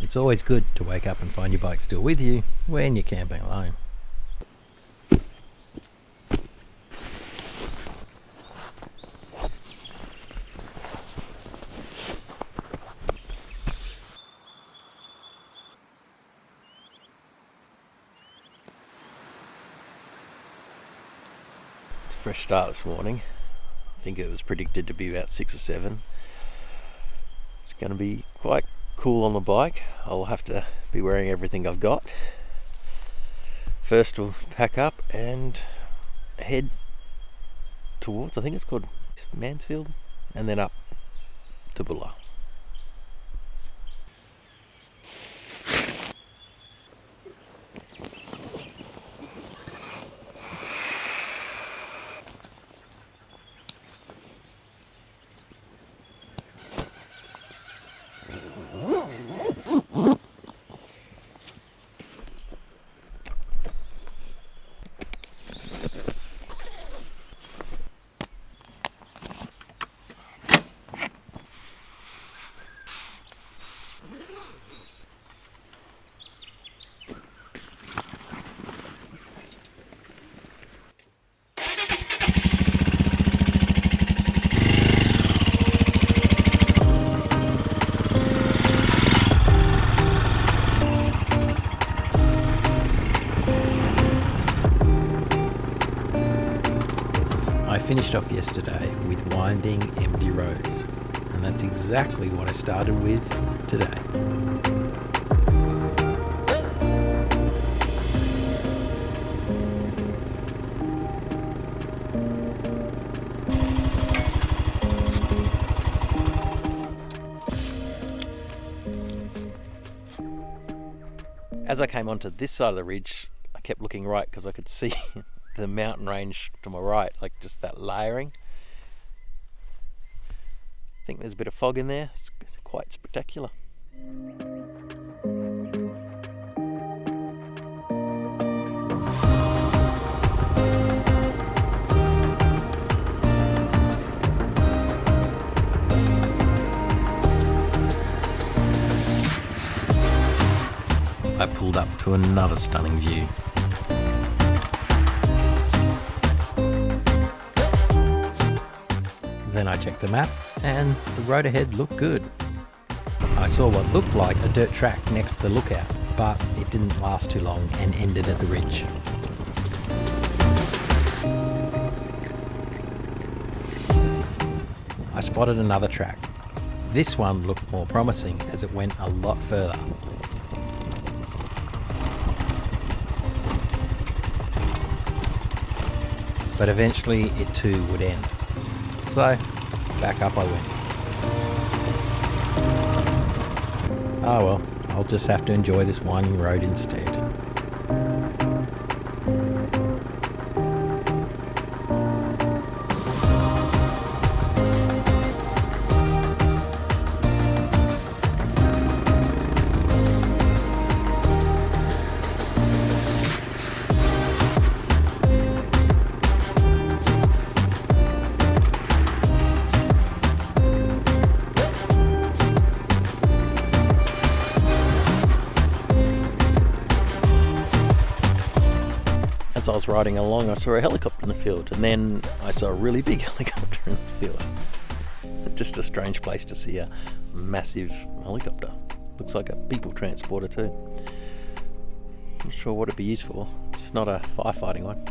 It's always good to wake up and find your bike still with you when you're camping alone. It's a fresh start this morning. I think it was predicted to be about 6 or 7. It's going to be quite cool on the bike. I'll have to be wearing everything I've got. First we'll pack up and head towards, I think it's called Mansfield, and then up to Bulla. I finished off yesterday with winding empty roads, and that's exactly what I started with today. As I came onto this side of the ridge, I kept looking right because I could see the mountain range to my right, like just that layering. I think there's a bit of fog in there. It's quite spectacular. I pulled up to another stunning view. Then I checked the map and the road ahead looked good. I saw what looked like a dirt track next to the lookout, but it didn't last too long and ended at the ridge. I spotted another track. This one looked more promising as it went a lot further. But eventually it too would end. So, back up I went. Oh well, I'll just have to enjoy this winding road instead. As I was riding along, I saw a helicopter in the field, and then I saw a really big helicopter in the field. Just a strange place to see a massive helicopter. Looks like a people transporter too. Not sure what it'd be used for. It's not a firefighting one.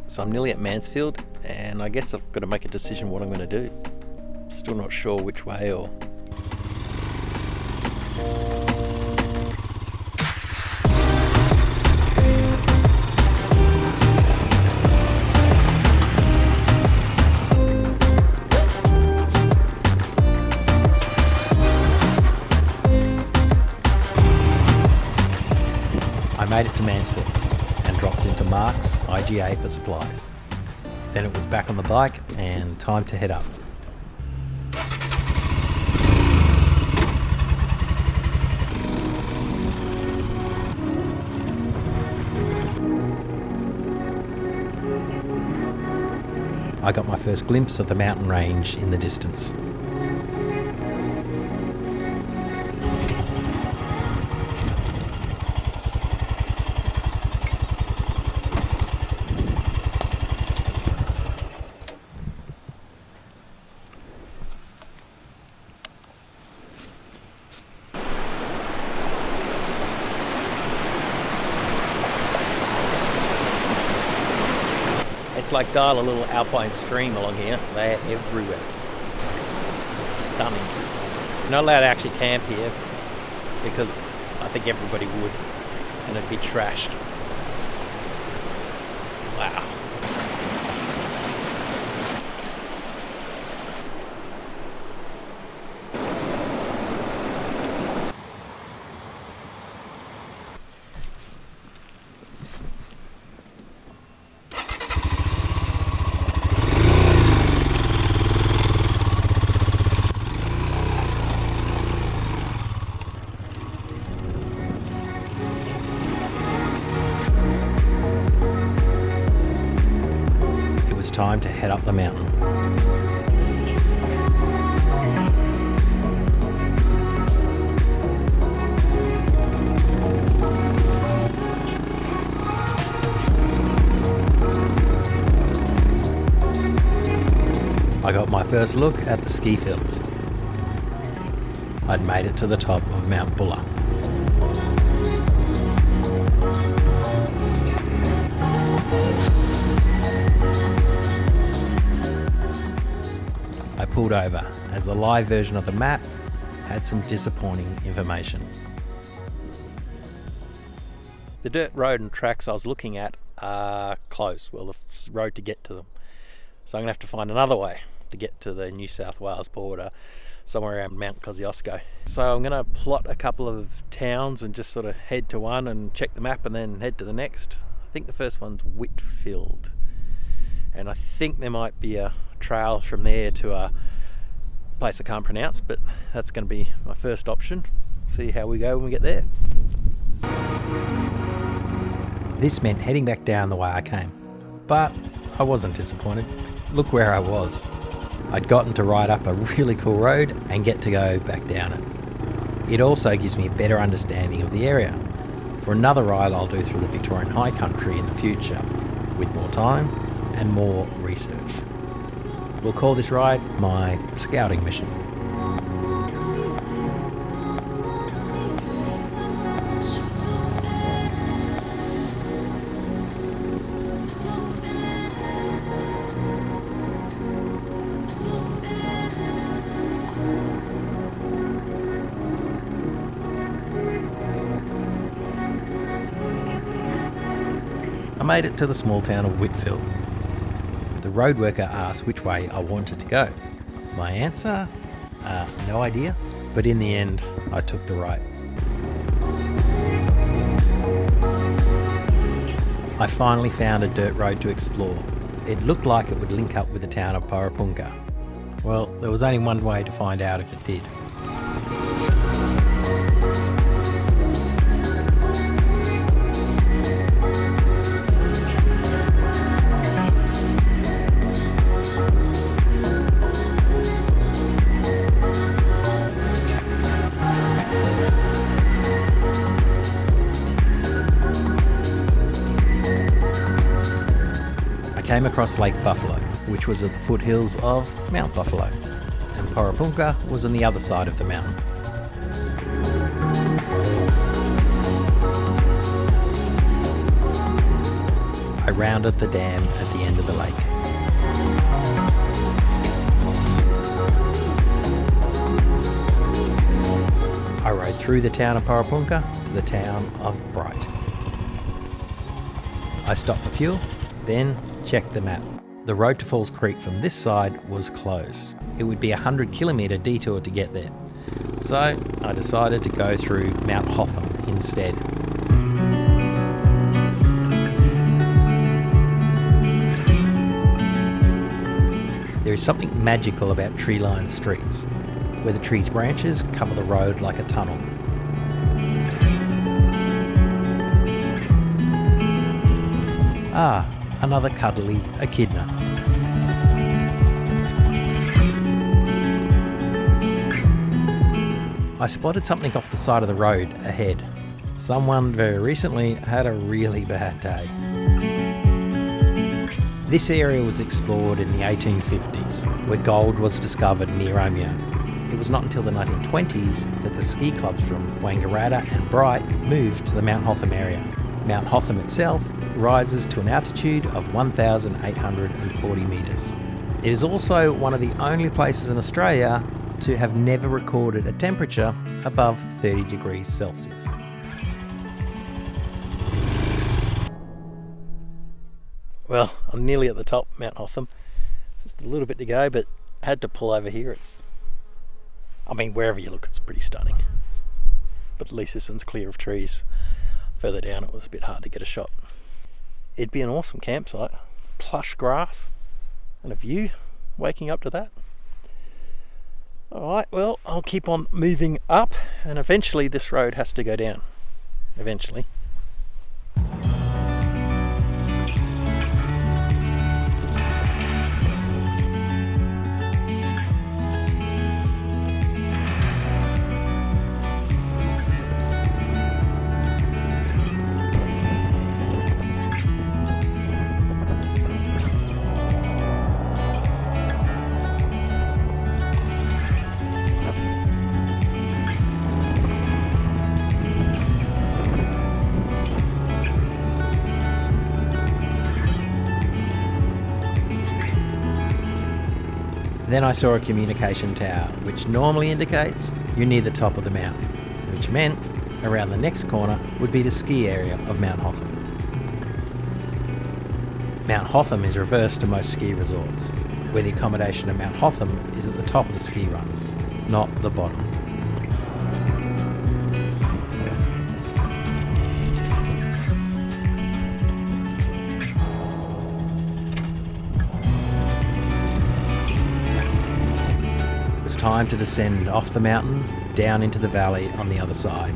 So I'm nearly at Mansfield, and I guess I've got to make a decision what I'm going to do. Still not sure which way or... I made it to Mansfield and dropped into Mark's IGA for supplies. Then it was back on the bike and time to head up. I got my first glimpse of the mountain range in the distance. It's like dial a little alpine stream along here. They're everywhere. Stunning. You're not allowed to actually camp here because I think everybody would, and it'd be trashed. Wow. Time to head up the mountain. I got my first look at the ski fields. I'd made it to the top of Mount Buller. I pulled over as the live version of the map had some disappointing information. The dirt road and tracks I was looking at are closed, well, the road to get to them. So I'm going to have to find another way to get to the New South Wales border, somewhere around Mount Kosovsko. So I'm going to plot a couple of towns and just sort of head to one and check the map and then head to the next. I think the first one's Whitfield. And I think there might be a trail from there to a place I can't pronounce, but that's going to be my first option. See how we go when we get there. This meant heading back down the way I came, but I wasn't disappointed. Look where I was. I'd gotten to ride up a really cool road and get to go back down it. It also gives me a better understanding of the area for another ride I'll do through the Victorian High Country in the future, with more time and more research. We'll call this ride my scouting mission. I made it to the small town of Whitfield. The road worker asked which way I wanted to go. My answer? No idea. But in the end, I took the right. I finally found a dirt road to explore. It looked like it would link up with the town of Parapunka. Well, there was only one way to find out if it did. Came across Lake Buffalo, which was at the foothills of Mount Buffalo, and Parapunka was on the other side of the mountain. I rounded the dam at the end of the lake. I rode through the town of Parapunka to the town of Bright. I stopped for fuel, then checked the map. The road to Falls Creek from this side was closed. It would be a 100-kilometre detour to get there. So I decided to go through Mount Hotham instead. There is something magical about tree-lined streets, where the tree's branches cover the road like a tunnel. Ah, another cuddly echidna. I spotted something off the side of the road ahead. Someone very recently had a really bad day. This area was explored in the 1850s, where gold was discovered near Omeo. It was not until the 1920s that the ski clubs from Wangaratta and Bright moved to the Mount Hotham area. Mount Hotham itself rises to an altitude of 1,840 metres. It is also one of the only places in Australia to have never recorded a temperature above 30 degrees Celsius. Well, I'm nearly at the top, Mount Hotham. It's just a little bit to go, but I had to pull over here. Wherever you look, it's pretty stunning. But at least this one's clear of trees. Further down, it was a bit hard to get a shot. It'd be an awesome campsite. Plush grass and a view, waking up to that. Alright, well, I'll keep on moving up, and eventually this road has to go down. Eventually. Then I saw a communication tower, which normally indicates you're near the top of the mountain, which meant around the next corner would be the ski area of Mount Hotham. Mount Hotham is reverse to most ski resorts, where the accommodation at Mount Hotham is at the top of the ski runs, not the bottom. Time to descend off the mountain down into the valley on the other side.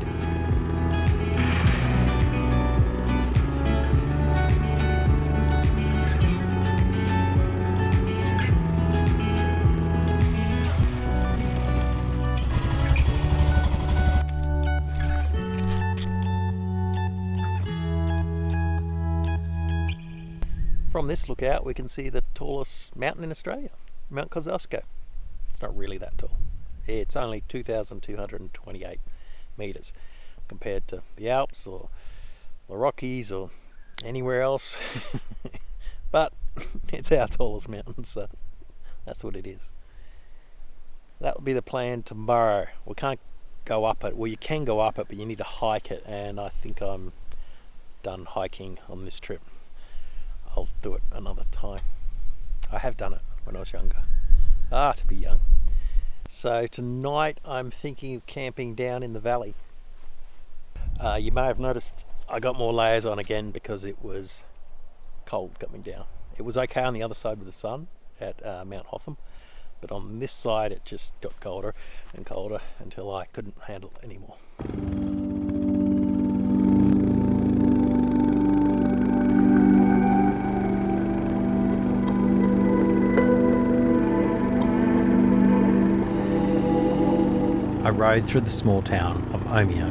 From this lookout, we can see the tallest mountain in Australia, Mount Kosovsko. It's not really that tall. It's only 2,228 metres compared to the Alps or the Rockies or anywhere else. But it's our tallest mountain, so that's what it is. That will be the plan tomorrow. We can't go up it. Well, you can go up it, but you need to hike it, and I think I'm done hiking on this trip. I'll do it another time. I have done it when I was younger. To be young. So tonight I'm thinking of camping down in the valley. You may have noticed I got more layers on again because it was cold coming down. It was okay on the other side with the sun at Mount Hotham, but on this side it just got colder and colder until I couldn't handle it anymore. I rode through the small town of Omeo.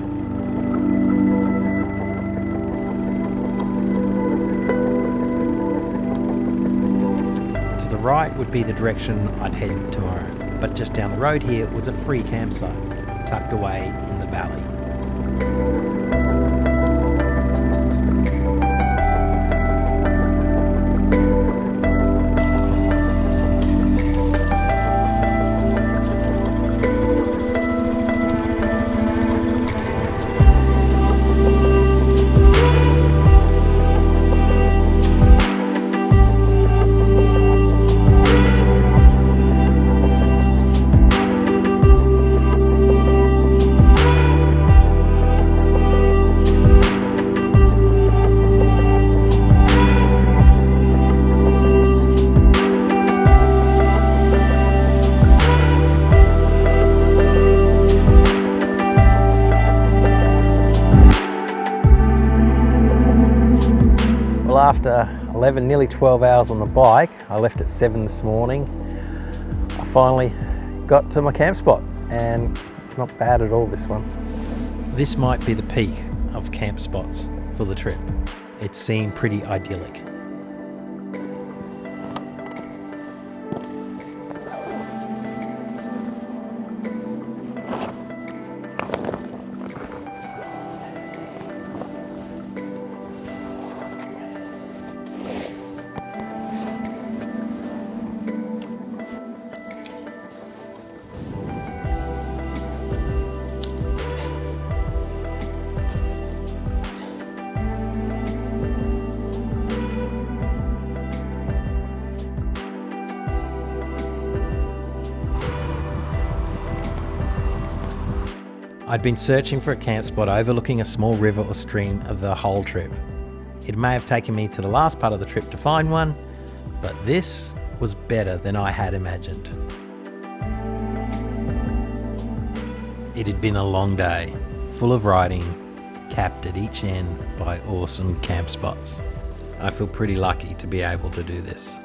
To the right would be the direction I'd head tomorrow, but just down the road here was a free campsite, tucked away in the valley. After 11, nearly 12 hours on the bike, I left at 7 this morning. I finally got to my camp spot, and it's not bad at all, this one. This might be the peak of camp spots for the trip. It seemed pretty idyllic. I'd been searching for a camp spot overlooking a small river or stream the whole trip. It may have taken me to the last part of the trip to find one, but this was better than I had imagined. It had been a long day, full of riding, capped at each end by awesome camp spots. I feel pretty lucky to be able to do this.